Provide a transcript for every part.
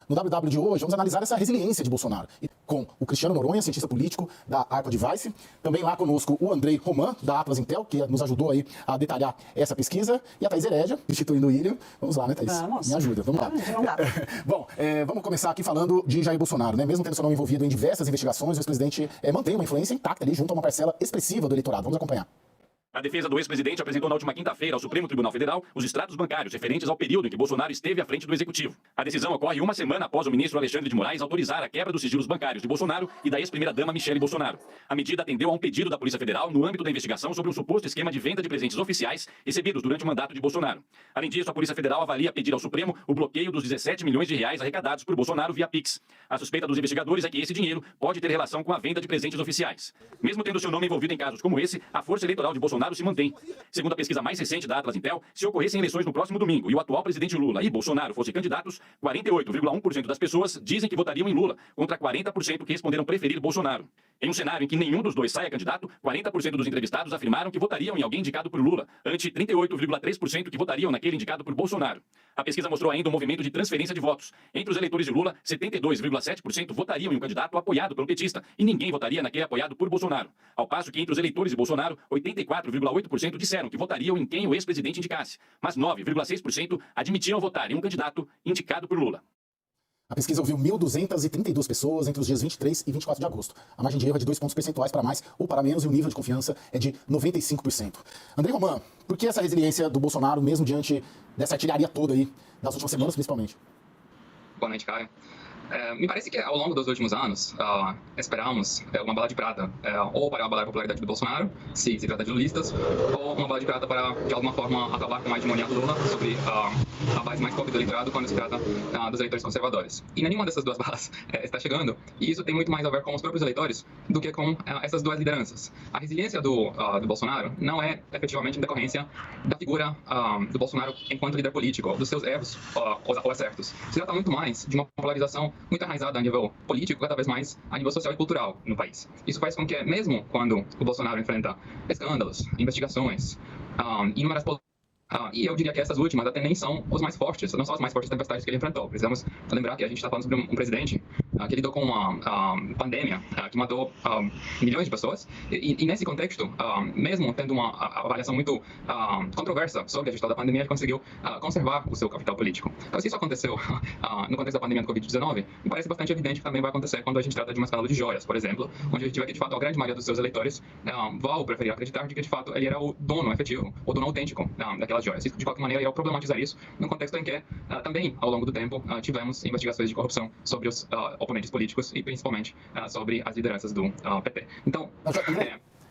No WW de hoje, vamos analisar essa resiliência de Bolsonaro. E com o Cristiano Noronha, cientista político da Arco Advice. Também lá conosco o Andrei Roman, da Atlas Intel, que nos ajudou aí a detalhar essa pesquisa. E a Thaís Herédia, instituindo o William. Vamos lá, né, Thaís? Vamos. Me ajuda, vamos lá. Vamos lá. Bom, vamos começar aqui falando de Jair Bolsonaro, né? Mesmo tendo seu nome envolvido em diversas investigações, o ex-presidente mantém uma influência intacta ali junto a uma parcela expressiva do eleitorado. Vamos acompanhar. A defesa do ex-presidente apresentou na última quinta-feira ao Supremo Tribunal Federal os extratos bancários referentes ao período em que Bolsonaro esteve à frente do Executivo. A decisão ocorre uma semana após o ministro Alexandre de Moraes autorizar a quebra dos sigilos bancários de Bolsonaro e da ex-primeira-dama Michele Bolsonaro. A medida atendeu a um pedido da Polícia Federal no âmbito da investigação sobre um suposto esquema de venda de presentes oficiais recebidos durante o mandato de Bolsonaro. Além disso, a Polícia Federal avalia pedir ao Supremo o bloqueio dos 17 milhões de reais arrecadados por Bolsonaro via Pix. A suspeita dos investigadores é que esse dinheiro pode ter relação com a venda de presentes oficiais. Mesmo tendo seu nome envolvido em casos como esse, a força eleitoral de Bolsonaro se mantém. Segundo a pesquisa mais recente da Atlas Intel, se ocorressem eleições no próximo domingo e o atual presidente Lula e Bolsonaro fossem candidatos, 48,1% das pessoas dizem que votariam em Lula, contra 40% que responderam preferir Bolsonaro. Em um cenário em que nenhum dos dois saia candidato, 40% dos entrevistados afirmaram que votariam em alguém indicado por Lula, ante 38,3% que votariam naquele indicado por Bolsonaro. A pesquisa mostrou ainda um movimento de transferência de votos. Entre os eleitores de Lula, 72,7% votariam em um candidato apoiado pelo petista e ninguém votaria naquele apoiado por Bolsonaro. Ao passo que entre os eleitores de Bolsonaro, 84,8% disseram que votariam em quem o ex-presidente indicasse, mas 9,6% admitiram votar em um candidato indicado por Lula. A pesquisa ouviu 1.232 pessoas entre os dias 23 e 24 de agosto. A margem de erro é de 2 pontos percentuais para mais ou para menos e o nível de confiança é de 95%. Andrei Roman, por que essa resiliência do Bolsonaro, mesmo diante dessa artilharia toda aí, das últimas semanas principalmente? Boa noite, Caio. Me parece que ao longo dos últimos anos esperamos uma bala de prata, ou para abalar a popularidade do Bolsonaro, se trata de lulistas, ou uma bala de prata para, de alguma forma, acabar com a hegemonia do Lula sobre a base mais forte do eleitorado quando se trata dos eleitores conservadores. E nenhuma dessas duas balas está chegando, e isso tem muito mais a ver com os próprios eleitores do que com essas duas lideranças. A resiliência do Bolsonaro não é efetivamente em decorrência da figura do Bolsonaro enquanto líder político, dos seus erros ou acertos. Se trata muito mais de uma polarização muito enraizada a nível político, cada vez mais a nível social e cultural no país. Isso faz com que, mesmo quando o Bolsonaro enfrenta escândalos, investigações, inúmeras e eu diria que essas últimas até nem são os mais fortes, não são as mais fortes tempestades que ele enfrentou. Precisamos lembrar que a gente está falando sobre um presidente que lidou com uma pandemia que matou milhões de pessoas. E nesse contexto, mesmo tendo uma avaliação muito controversa sobre a gestão da pandemia, ele conseguiu conservar o seu capital político. Então, se isso aconteceu no contexto da pandemia do Covid-19, me parece bastante evidente que também vai acontecer quando a gente trata de um escândalo de joias, por exemplo, onde a gente vê que, de fato, a grande maioria dos seus eleitores vão preferir acreditar de que, de fato, ele era o dono efetivo, o dono autêntico daquelas joias. De qualquer maneira, eu problematizar isso num contexto em que também, ao longo do tempo, tivemos investigações de corrupção sobre os oponentes políticos e, principalmente, sobre as lideranças do PT. Então...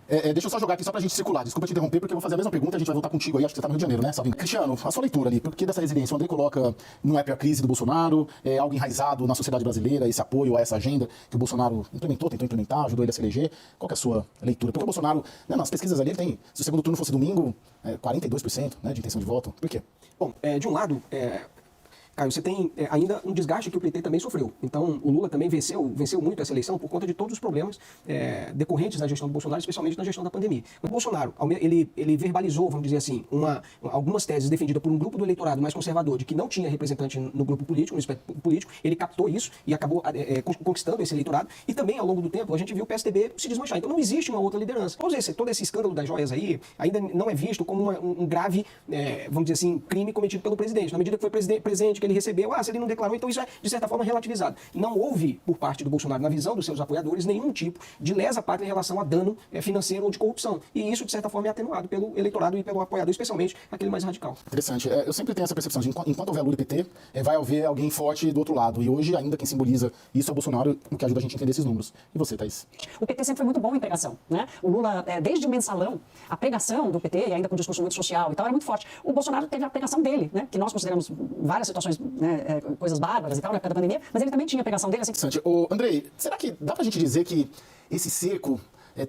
Deixa eu só jogar aqui só pra gente circular. Desculpa te interromper, porque eu vou fazer a mesma pergunta e a gente vai voltar contigo aí. Acho que você tá no Rio de Janeiro, né, Salvino? Cristiano, a sua leitura ali, por que dessa resiliência? O Andrei coloca, não é a crise do Bolsonaro, é algo enraizado na sociedade brasileira, esse apoio a essa agenda que o Bolsonaro tentou implementar, ajudou ele a se eleger. Qual que é a sua leitura? Porque o Bolsonaro, nas pesquisas ali, ele tem, se o segundo turno fosse domingo, 42%, né, de intenção de voto. Por quê? Bom, de um lado... Caio, você tem ainda um desgaste que o PT também sofreu. Então, o Lula também venceu muito essa eleição por conta de todos os problemas decorrentes na gestão do Bolsonaro, especialmente na gestão da pandemia. O Bolsonaro, ele verbalizou, vamos dizer assim, algumas teses defendidas por um grupo do eleitorado mais conservador, de que não tinha representante no grupo político, no espectro político, ele captou isso e acabou conquistando esse eleitorado. E também, ao longo do tempo, a gente viu o PSDB se desmanchar. Então, não existe uma outra liderança. Todo esse escândalo das joias aí ainda não é visto como um grave, vamos dizer assim, crime cometido pelo presidente. Na medida que foi presente que ele recebeu, se ele não declarou, então isso é, de certa forma, relativizado. Não houve, por parte do Bolsonaro, na visão dos seus apoiadores, nenhum tipo de lesa pátria em relação a dano financeiro ou de corrupção. E isso, de certa forma, é atenuado pelo eleitorado e pelo apoiador, especialmente aquele mais radical. Interessante. Eu sempre tenho essa percepção de enquanto houver Lula e PT, vai haver alguém forte do outro lado. E hoje, ainda quem simboliza isso é o Bolsonaro, o que ajuda a gente a entender esses números. E você, Thaís? O PT sempre foi muito bom em pregação, né? O Lula, desde o mensalão, a pregação do PT, e ainda com um discurso muito social e tal, era muito forte. O Bolsonaro teve a pregação dele, né? Que nós consideramos várias situações, né, coisas bárbaras e tal, na época da pandemia, mas ele também tinha a pregação dele. Assim. Ô, Andrei, será que dá pra gente dizer que esse cerco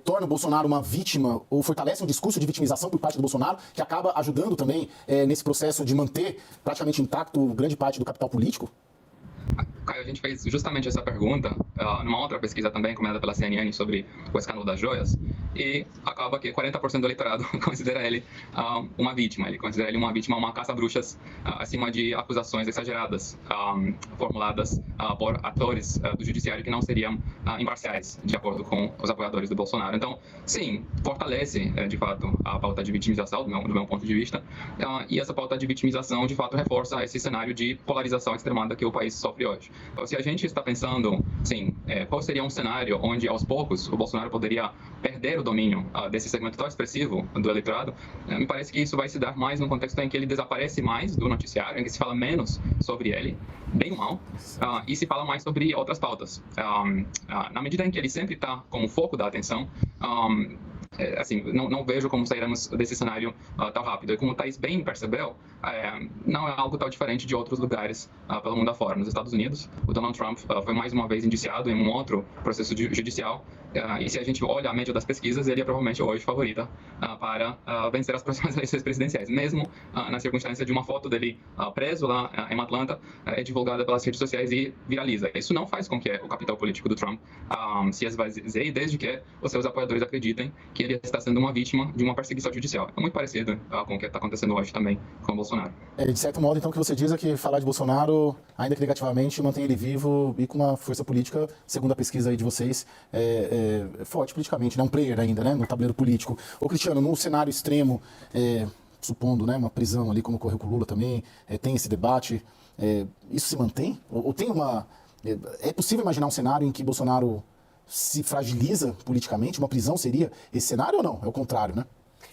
torna o Bolsonaro uma vítima ou fortalece um discurso de vitimização por parte do Bolsonaro, que acaba ajudando também nesse processo de manter praticamente intacto grande parte do capital político? Caio, a gente fez justamente essa pergunta numa outra pesquisa também, encomendada pela CNN, sobre o escândalo das joias. e acaba que 40% do eleitorado considera ele uma vítima. Ele considera ele uma vítima, uma caça-bruxas, acima de acusações exageradas formuladas por atores do judiciário que não seriam imparciais, de acordo com os apoiadores do Bolsonaro. Então, sim, fortalece, de fato, a pauta de vitimização, do meu ponto de vista, e essa pauta de vitimização, de fato, reforça esse cenário de polarização extremada que o país sofre hoje. Então, se a gente está pensando, sim, qual seria um cenário onde, aos poucos, o Bolsonaro poderia perder o domínio desse segmento tão expressivo do eleitorado, me parece que isso vai se dar mais no contexto em que ele desaparece mais do noticiário, em que se fala menos sobre ele, bem ou mal, e se fala mais sobre outras pautas. Na medida em que ele sempre está como foco da atenção, assim, não vejo como sairemos desse cenário tão rápido. E como o Thaís bem percebeu, não é algo tão diferente de outros lugares pelo mundo afora. Nos Estados Unidos, o Donald Trump foi mais uma vez indiciado em um outro processo judicial, e se a gente olha a média das pesquisas, ele é provavelmente hoje favorita para vencer as próximas eleições presidenciais. Mesmo na circunstância de uma foto dele preso lá em Atlanta, é divulgada pelas redes sociais e viraliza. Isso não faz com que o capital político do Trump se esvazie, desde que os seus apoiadores acreditem que ele está sendo uma vítima de uma perseguição judicial. É muito parecido com o que está acontecendo hoje também com o Bolsonaro. De certo modo, então, o que você diz é que falar de Bolsonaro, ainda que negativamente, mantém ele vivo e com uma força política, segundo a pesquisa aí de vocês, forte politicamente, né? Um player ainda, né? No tabuleiro político. Ô, Cristiano, num cenário extremo, supondo, né, uma prisão ali, como ocorreu com o Lula também, tem esse debate, isso se mantém? Ou tem uma... É possível imaginar um cenário em que Bolsonaro se fragiliza politicamente? Uma prisão seria esse cenário ou não? É o contrário, né?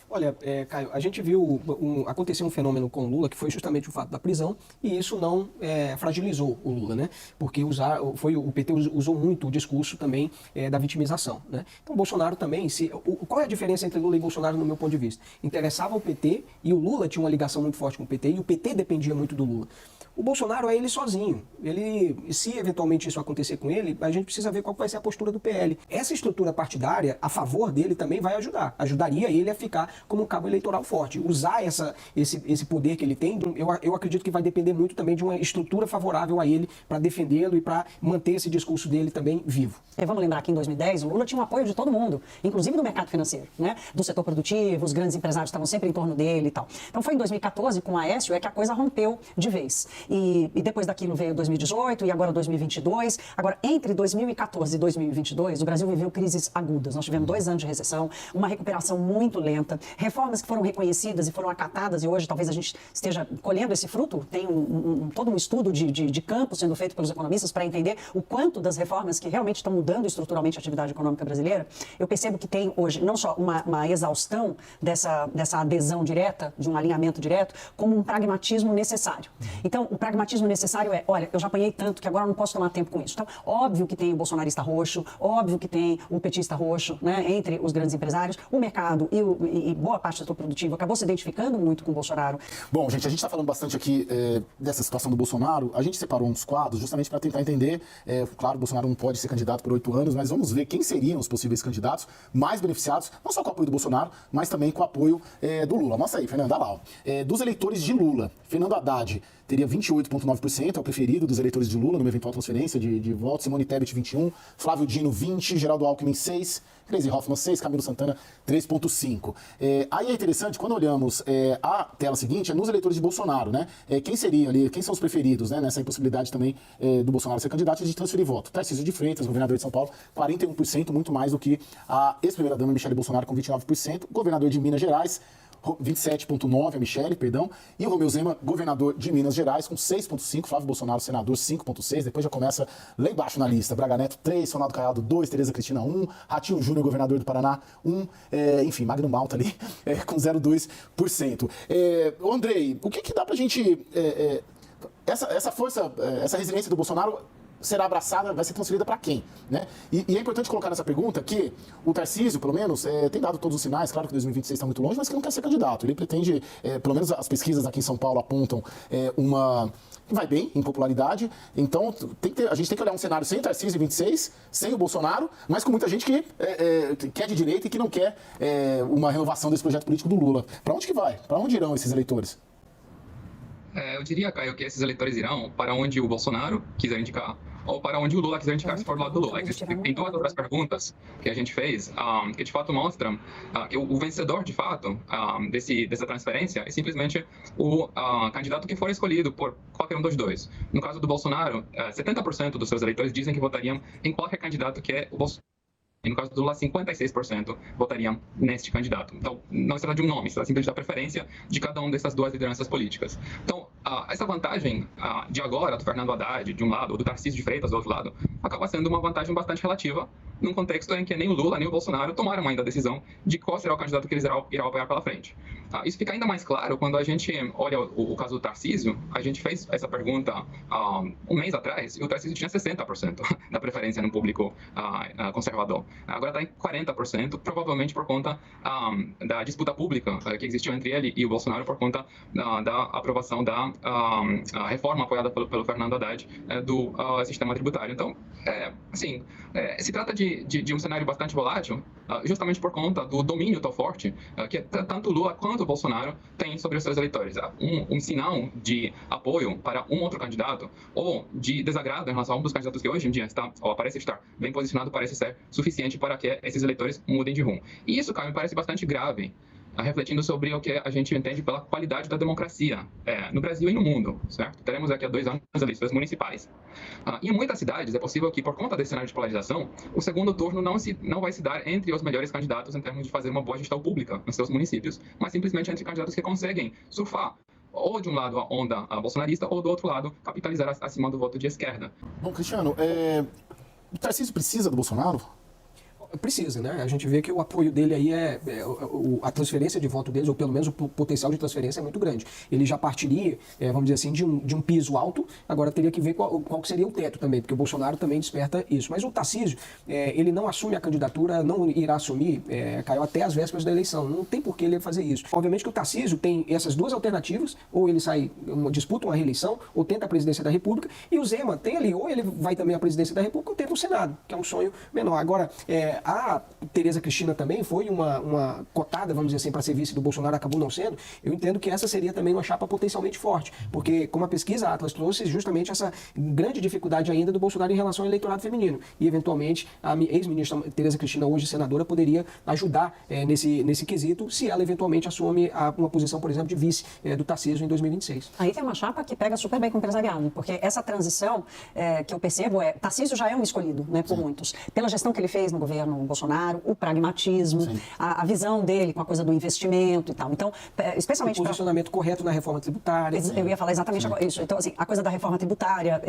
Olha, Caio, a gente viu acontecer um fenômeno com o Lula, que foi justamente o fato da prisão, e isso não fragilizou o Lula, né? Porque o PT usou muito o discurso também da vitimização, né? Então, o Bolsonaro também, qual é a diferença entre Lula e Bolsonaro, no meu ponto de vista? Interessava o PT, e o Lula tinha uma ligação muito forte com o PT, e o PT dependia muito do Lula. O Bolsonaro é ele sozinho. Se eventualmente isso acontecer com ele, a gente precisa ver qual vai ser a postura do PL. Essa estrutura partidária, a favor dele, também vai ajudar. Ajudaria ele a ficar como um cabo eleitoral forte. Usar esse poder que ele tem, eu acredito que vai depender muito também de uma estrutura favorável a ele para defendê-lo e para manter esse discurso dele também vivo. Vamos lembrar que em 2010 o Lula tinha o apoio de todo mundo, inclusive do mercado financeiro, né? Do setor produtivo, os grandes empresários estavam sempre em torno dele e tal. Então foi em 2014, com o Aécio, que a coisa rompeu de vez. E depois daquilo veio 2018 e agora 2022. Agora, entre 2014 e 2022, o Brasil viveu crises agudas. Nós tivemos 2 anos de recessão, uma recuperação muito lenta, reformas que foram reconhecidas e foram acatadas, e hoje talvez a gente esteja colhendo esse fruto. Tem todo um estudo de campo sendo feito pelos economistas para entender o quanto das reformas que realmente estão mudando estruturalmente a atividade econômica brasileira. Eu percebo que tem hoje não só uma exaustão dessa adesão direta, de um alinhamento direto, como um pragmatismo necessário. Então, o pragmatismo necessário olha, eu já apanhei tanto que agora eu não posso tomar tempo com isso. Então, óbvio que tem o bolsonarista roxo, óbvio que tem o petista roxo, né, entre os grandes empresários, o mercado e boa parte do setor produtivo acabou se identificando muito com o Bolsonaro. Bom, gente, a gente está falando bastante aqui dessa situação do Bolsonaro. A gente separou uns quadros justamente para tentar entender. Claro, o Bolsonaro não pode ser candidato por 8 anos, mas vamos ver quem seriam os possíveis candidatos mais beneficiados, não só com o apoio do Bolsonaro, mas também com o apoio do Lula. Mostra aí, Fernanda, lá. Dos eleitores de Lula, Fernando Haddad teria 28,9%, é o preferido dos eleitores de Lula, numa eventual transferência de votos. Simone Tebet, 21%, Flávio Dino, 20%, Geraldo Alckmin, 6%, Gleisi Hoffmann, 6%, Camilo Santana, 3,5%. Aí é interessante, quando olhamos a tela seguinte, nos eleitores de Bolsonaro, né? Quem seria ali, quem são os preferidos, né? Nessa impossibilidade também do Bolsonaro ser candidato e de transferir voto. Tarcísio de Freitas, governador de São Paulo, 41%, muito mais do que a ex-primeira-dama Michele Bolsonaro, com 29%, governador de Minas Gerais, 27,9%, a Michele, perdão, e o Romeu Zema, governador de Minas Gerais, com 6,5%, Flávio Bolsonaro, senador, 5,6%, depois já começa lá embaixo na lista, Braga Neto, 3%, Ronaldo Caiado, 2%, Tereza Cristina, 1%, Ratinho Júnior, governador do Paraná, 1%, enfim, Magno Malta ali, com 0,2%. Andrei, o que dá pra gente... essa força, essa resiliência do Bolsonaro será abraçada, vai ser transferida para quem? Né? E é importante colocar nessa pergunta que o Tarcísio, pelo menos, tem dado todos os sinais, claro que 2026 está muito longe, mas que não quer ser candidato. Ele pretende, pelo menos as pesquisas aqui em São Paulo apontam vai bem em popularidade, então a gente tem que olhar um cenário sem o Tarcísio em 26, sem o Bolsonaro, mas com muita gente que quer de direita e que não quer uma renovação desse projeto político do Lula. Para onde que vai? Para onde irão esses eleitores? Eu diria, Caio, que esses eleitores irão para onde o Bolsonaro quiser indicar, ou para onde o Lula quiser indicar se for do lado do Lula. Tem duas outras perguntas que a gente fez que de fato mostram que o vencedor de fato dessa transferência é simplesmente o candidato que for escolhido por qualquer um dos dois. No caso do Bolsonaro, 70% dos seus eleitores dizem que votariam em qualquer candidato que é o Bolsonaro. E no caso do Lula, 56% votariam neste candidato. Então, não se trata de um nome, se trata simplesmente da preferência de cada uma dessas duas lideranças políticas. Então, essa vantagem de agora, do Fernando Haddad, de um lado, ou do Tarcísio de Freitas, do outro lado, acaba sendo uma vantagem bastante relativa, num contexto em que nem o Lula, nem o Bolsonaro tomaram ainda a decisão de qual será o candidato que eles irão apoiar pela frente. Isso fica ainda mais claro quando a gente olha o caso do Tarcísio. A gente fez essa pergunta um mês atrás, e o Tarcísio tinha 60% da preferência no público conservador. Agora está em 40%, provavelmente por conta da disputa pública que existiu entre ele e o Bolsonaro, por conta da aprovação da reforma apoiada pelo Fernando Haddad do sistema tributário. Então, se trata de um cenário bastante volátil, justamente por conta do domínio tão forte que tanto o Lula quanto o Bolsonaro têm sobre os seus eleitores. Um sinal de apoio para um outro candidato ou de desagrado em relação a um dos candidatos que hoje em dia parece estar bem posicionado, parece ser suficiente para que esses eleitores mudem de rumo. E isso, Caio, me parece bastante grave, refletindo sobre o que a gente entende pela qualidade da democracia no Brasil e no mundo, certo? Teremos daqui a 2 anos as eleições municipais. E em muitas cidades é possível que, por conta desse cenário de polarização, o segundo turno não vai se dar entre os melhores candidatos em termos de fazer uma boa gestão pública nos seus municípios, mas simplesmente entre candidatos que conseguem surfar ou de um lado a onda bolsonarista ou do outro lado capitalizar acima do voto de esquerda. Bom, Cristiano, o Tarcísio precisa do Bolsonaro? Precisa, né? A gente vê que o apoio dele aí a transferência de voto deles, ou pelo menos o potencial de transferência é muito grande. Ele já partiria, vamos dizer assim, de um piso alto, agora teria que ver qual seria o teto também, porque o Bolsonaro também desperta isso. Mas o Tarcísio, ele não assume a candidatura, não irá assumir, caiu até as vésperas da eleição. Não tem por que ele fazer isso. Obviamente que o Tarcísio tem essas duas alternativas, ou ele disputa uma reeleição, ou tenta a presidência da República, e o Zema tem ali, ou ele vai também à presidência da República, ou tenta o Senado, que é um sonho menor. Agora, a Tereza Cristina também foi uma cotada, vamos dizer assim, para ser vice do Bolsonaro, acabou não sendo. Eu entendo que essa seria também uma chapa potencialmente forte, porque como a pesquisa Atlas trouxe justamente essa grande dificuldade ainda do Bolsonaro em relação ao eleitorado feminino. E, eventualmente, a ex-ministra Tereza Cristina, hoje senadora, poderia ajudar nesse quesito, se ela eventualmente assume uma posição, por exemplo, de vice do Tarcísio em 2026. Aí tem uma chapa que pega super bem com o empresariado, porque essa transição que eu percebo Tarcísio já é um escolhido, né, por muitos. Pela gestão que ele fez no governo Bolsonaro, o pragmatismo, a visão dele com a coisa do investimento e tal. Então, especialmente... O posicionamento correto na reforma tributária. Eu ia falar exatamente isso. Então, assim, a coisa da reforma tributária,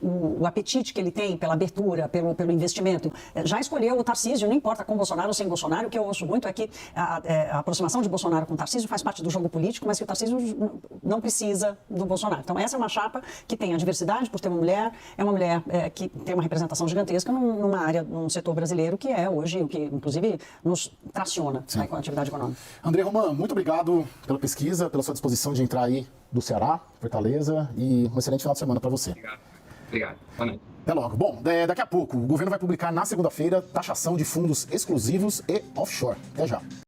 o apetite que ele tem pela abertura, pelo investimento. Já escolheu o Tarcísio, não importa com Bolsonaro ou sem Bolsonaro. O que eu ouço muito é que a aproximação de Bolsonaro com o Tarcísio faz parte do jogo político, mas que o Tarcísio não precisa do Bolsonaro. Então, essa é uma chapa que tem a diversidade por ter uma mulher, é uma mulher que tem uma representação gigantesca numa área, num setor brasileiro que é hoje o que, inclusive, nos traciona com a atividade econômica. André Roman, muito obrigado pela pesquisa, pela sua disposição de entrar aí do Ceará, Fortaleza, e um excelente final de semana para você. Obrigado. Boa noite. Até logo. Bom, daqui a pouco, o governo vai publicar na segunda-feira taxação de fundos exclusivos e offshore. Até já.